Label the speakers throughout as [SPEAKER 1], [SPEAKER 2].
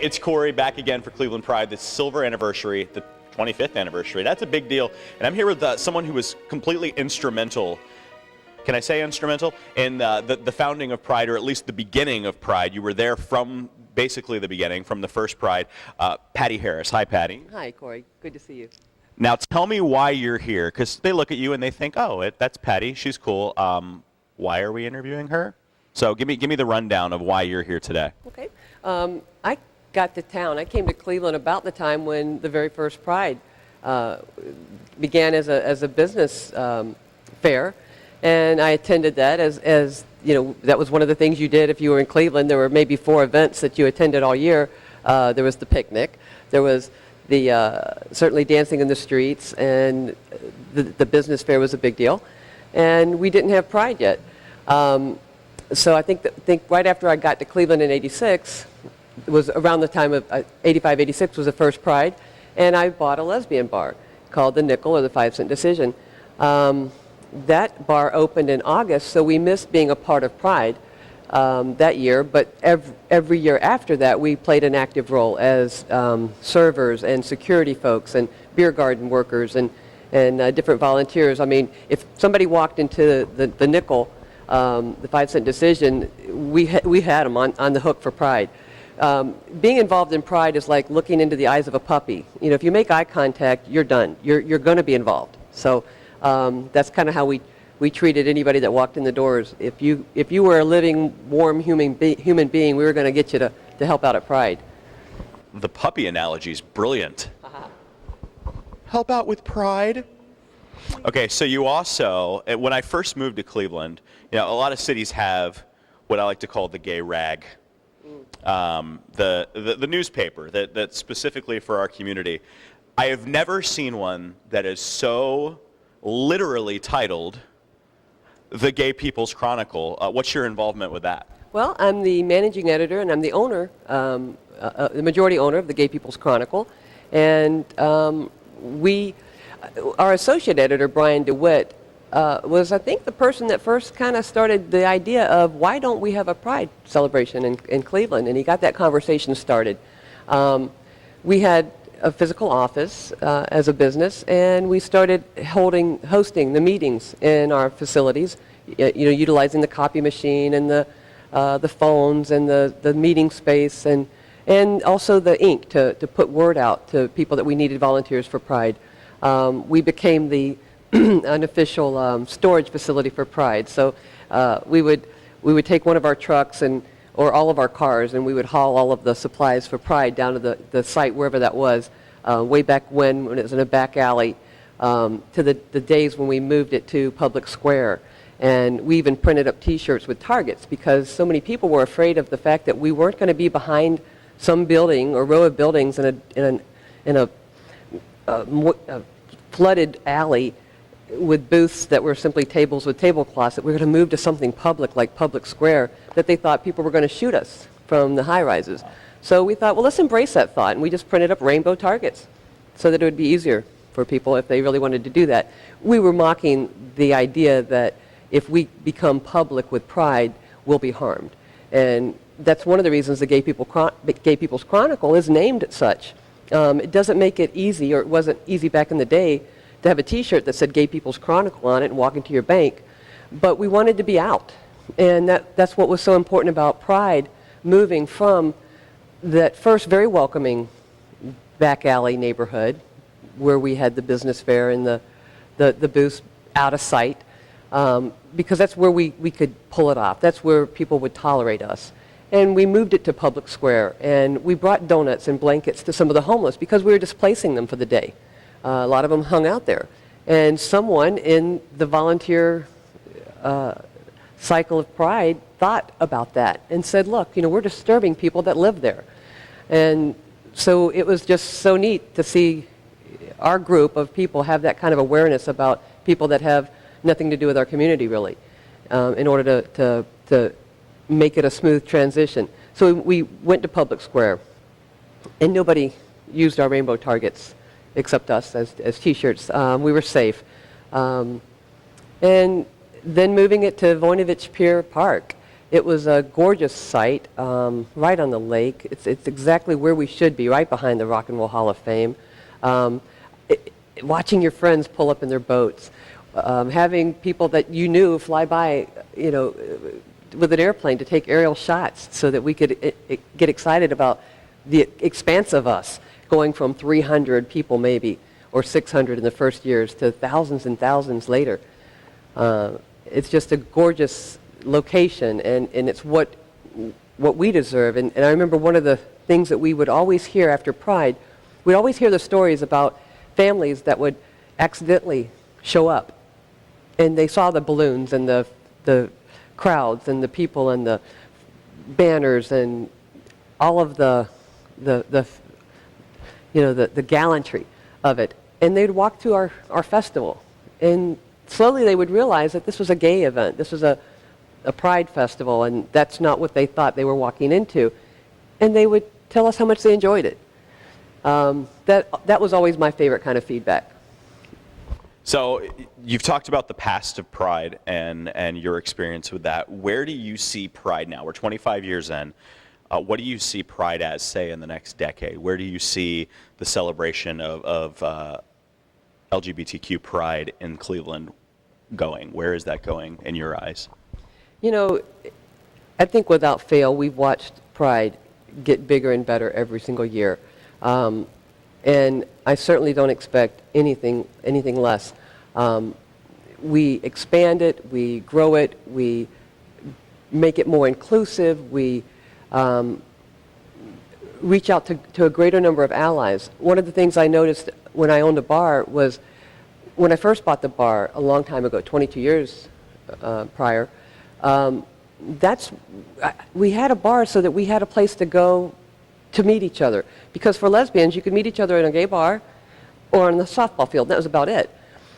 [SPEAKER 1] it's Corey back again for Cleveland Pride, the silver anniversary, the 25th anniversary. That's a big deal. And I'm here with someone who was completely instrumental, can I say instrumental, in the founding of Pride, or at least the beginning of Pride. You were there from basically the beginning, from the first Pride. Patti Harris. Hi, Patti.
[SPEAKER 2] Hi, Corey. Good to see you.
[SPEAKER 1] Now tell me why you're here, because they look at you and they think, oh, that's Patti. She's cool. Why are we interviewing her? So give me the rundown of why you're here today.
[SPEAKER 2] Okay. I got to town. I came to Cleveland about the time when the very first Pride began as a business fair, and I attended that as you know, that was one of the things you did if you were in Cleveland. There were maybe 4 events that you attended all year. There was the picnic. There was the certainly dancing in the streets, and the business fair was a big deal. And we didn't have Pride yet. So I think right after I got to Cleveland in '86, it was around the time of '85, '86 was the first Pride, and I bought a lesbian bar called the Nickel, or the 5-cent Decision. That bar opened in August, so we missed being a part of Pride that year, but every year after that we played an active role as servers and security folks and beer garden workers and different volunteers. I mean, if somebody walked into the Nickel, the 5-cent Decision, we had them on the hook for Pride. Being involved in Pride is like looking into the eyes of a puppy. You know, if you make eye contact, you're done. You're going to be involved. So that's kind of how we treated anybody that walked in the doors. If you were a living, warm human being, we were going to get you to help out at Pride.
[SPEAKER 1] The puppy analogy is brilliant. Help out with Pride. Okay, so you also, when I first moved to Cleveland, you know, a lot of cities have what I like to call the gay rag, the newspaper that's specifically for our community. I have never seen one that is so literally titled the Gay People's Chronicle. What's your involvement with that?
[SPEAKER 2] Well, I'm the managing editor and I'm the owner, the majority owner of the Gay People's Chronicle, and our associate editor, Brian DeWitt, was, I think, the person that first kind of started the idea of why don't we have a Pride celebration in Cleveland, and he got that conversation started. We had a physical office as a business, and we started hosting the meetings in our facilities, you know, utilizing the copy machine and the phones and the meeting space and also the ink to put word out to people that we needed volunteers for Pride. We became the unofficial storage facility for Pride. So we would take one of our trucks or all of our cars, and we would haul all of the supplies for Pride down to the site, wherever that was, way back when it was in a back alley, to the days when we moved it to Public Square. And we even printed up T-shirts with targets because so many people were afraid of the fact that we weren't going to be behind some building or row of buildings in a flooded alley with booths that were simply tables with tablecloths, that we were going to move to something public like Public Square, that they thought people were going to shoot us from the high-rises. So we thought, well, let's embrace that thought, and we just printed up rainbow targets so that it would be easier for people if they really wanted to do that. We were mocking the idea that if we become public with Pride, we'll be harmed. And that's one of the reasons the Gay People's Chronicle is named such. It doesn't make it easy, or it wasn't easy back in the day, to have a T-shirt that said Gay People's Chronicle on it and walk into your bank. But we wanted to be out. And that's what was so important about Pride, moving from that first very welcoming back alley neighborhood where we had the business fair and the booths out of sight, because that's where we could pull it off. That's where people would tolerate us. And we moved it to Public Square, and we brought donuts and blankets to some of the homeless because we were displacing them for the day. A lot of them hung out there. And someone in the volunteer cycle of Pride thought about that and said, look, you know, we're disturbing people that live there. And so it was just so neat to see our group of people have that kind of awareness about people that have nothing to do with our community, really, in order to make it a smooth transition. So we went to Public Square, and nobody used our rainbow targets except us as T-shirts. We were safe. And then moving it to Voinovich Pier Park It was a gorgeous site, right on the lake. It's exactly where we should be, right behind the Rock and Roll Hall of Fame. Watching your friends pull up in their boats, having people that you knew fly by, with an airplane to take aerial shots so that we could get excited about the expanse of us, going from 300 people maybe, or 600 in the first years, to thousands and thousands later. It's just a gorgeous location, and it's what we deserve. And I remember one of the things that we would always hear after Pride, we'd always hear the stories about families that would accidentally show up, and they saw the balloons and the crowds and the people and the banners and all of the gallantry of it, and they'd walk to our festival, and slowly they would realize that this was a gay event, this was a Pride festival, and that's not what they thought they were walking into, and they would tell us how much they enjoyed it. That was always my favorite kind of feedback.
[SPEAKER 1] So you've talked about the past of Pride and your experience with that. Where do you see Pride now? We're 25 years in. What do you see Pride as, say, in the next decade? Where do you see the celebration of LGBTQ Pride in Cleveland going? Where is that going in your eyes?
[SPEAKER 2] I think without fail, we've watched Pride get bigger and better every single year. And I certainly don't expect anything less. We expand it, we grow it, we make it more inclusive, we reach out to a greater number of allies. One of the things I noticed when I owned a bar was, when I first bought the bar a long time ago, 22 years prior, we had a bar so that we had a place to go to meet each other. Because for lesbians, you could meet each other in a gay bar or on the softball field. That was about it.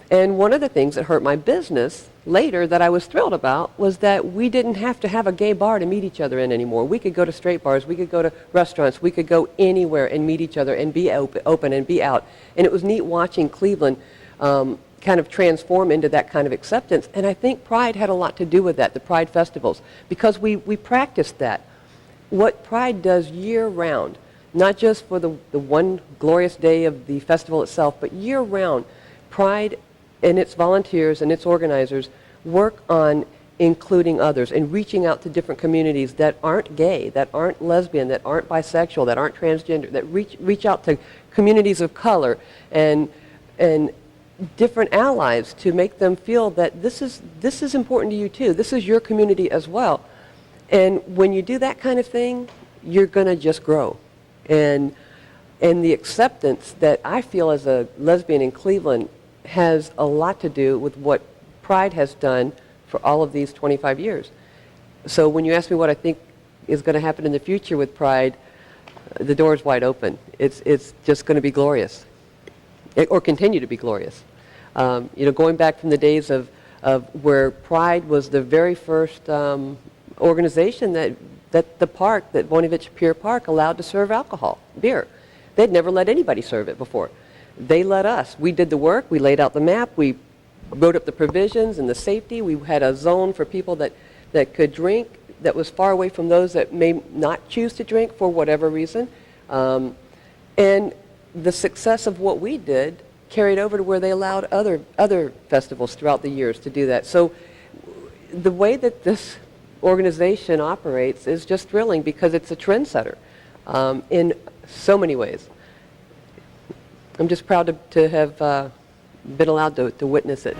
[SPEAKER 2] And one of the things that hurt my business later that I was thrilled about was that we didn't have to have a gay bar to meet each other in anymore. We could go to straight bars, we could go to restaurants, we could go anywhere and meet each other and be open and be out. And it was neat watching Cleveland kind of transform into that kind of acceptance. And I think Pride had a lot to do with that, the Pride festivals, because we practiced that. What Pride does year-round, not just for the one glorious day of the festival itself, but year-round, Pride and its volunteers and its organizers work on including others and reaching out to different communities that aren't gay, that aren't lesbian, that aren't bisexual, that aren't transgender, that reach out to communities of color and different allies to make them feel that this is important to you too. This is your community as well. And when you do that kind of thing, you're going to just grow. And the acceptance that I feel as a lesbian in Cleveland has a lot to do with what Pride has done for all of these 25 years. So when you ask me what I think is going to happen in the future with Pride, the door is wide open. It's just going to be glorious, or continue to be glorious. Going back from the days of where Pride was the very first organization that Bonavich Pier Park allowed to serve alcohol, beer. They'd never let anybody serve it before. They let us. We did the work. We laid out the map. We wrote up the provisions and the safety. We had a zone for people that could drink that was far away from those that may not choose to drink for whatever reason. And the success of what we did carried over to where they allowed other festivals throughout the years to do that. So the way that this organization operates is just thrilling because it's a trendsetter in so many ways. I'm just proud to have been allowed to witness it.